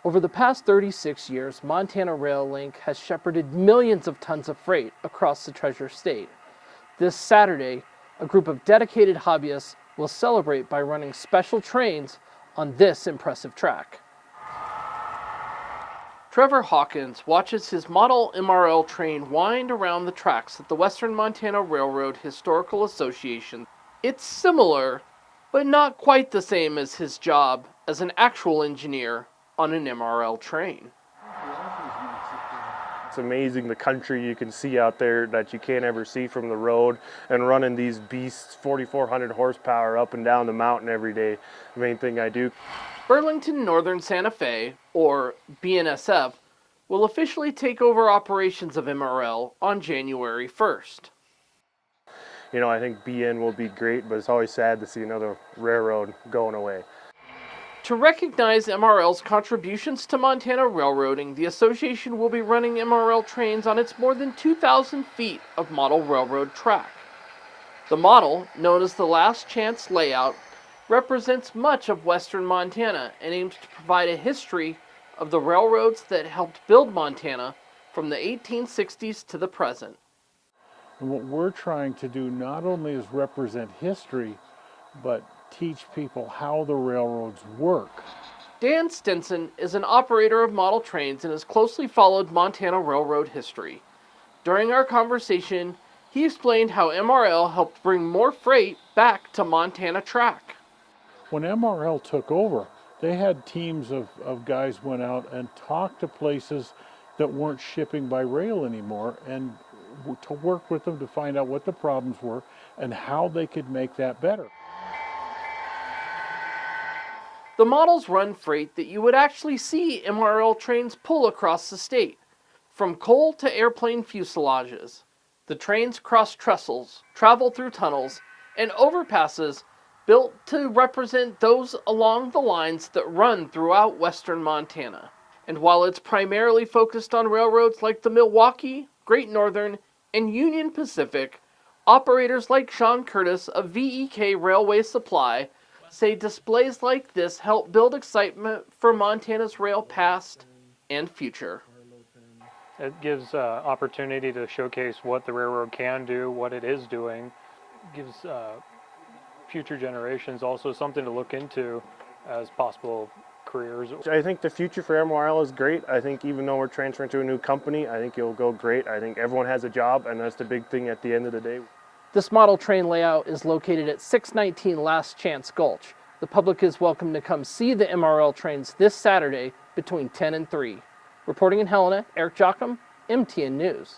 Over the past 36 years, Montana Rail Link has shepherded millions of tons of freight across the Treasure State. This Saturday, a group of dedicated hobbyists will celebrate by running special trains on this impressive track. Trevor Hawkins watches his model MRL train wind around the tracks at the Western Montana Railroad Historical Association. It's similar, but not quite the same as his job as an actual engineer on an MRL train. It's amazing the country you can see out there that you can't ever see from the road, and running these beasts 4,400 horsepower up and down the mountain every day. The main thing I do. Burlington Northern Santa Fe, or BNSF, will officially take over operations of MRL on January 1st. You know, I think BN will be great, but it's always sad to see another railroad going away. To recognize MRL's contributions to Montana railroading, the association will be running MRL trains on its more than 2,000 feet of model railroad track. The model, known as the Last Chance Layout, represents much of western Montana and aims to provide a history of the railroads that helped build Montana from the 1860s to the present. And what we're trying to do not only is represent history, but teach people how the railroads work. Dan Stinson is an operator of model trains and has closely followed Montana railroad history. During our conversation, he explained how MRL helped bring more freight back to Montana track. When MRL took over, they had teams of guys went out and talked to places that weren't shipping by rail anymore, and to work with them to find out what the problems were and how they could make that better. The models run freight that you would actually see MRL trains pull across the state, from coal to airplane fuselages. The trains cross trestles, travel through tunnels, and overpasses built to represent those along the lines that run throughout western Montana. And while it's primarily focused on railroads like the Milwaukee, Great Northern, and Union Pacific, operators like Sean Curtis of VEK Railway Supply say displays like this help build excitement for Montana's rail past and future. It gives opportunity to showcase what the railroad can do, what it is doing. It gives future generations also something to look into as possible careers. I think the future for MRL is great. I think even though we're transferring to a new company, I think it'll go great. I think everyone has a job, and that's the big thing at the end of the day. This model train layout is located at 619 Last Chance Gulch. The public is welcome to come see the MRL trains this Saturday between 10 and 3. Reporting in Helena, Eric Jocham, MTN News.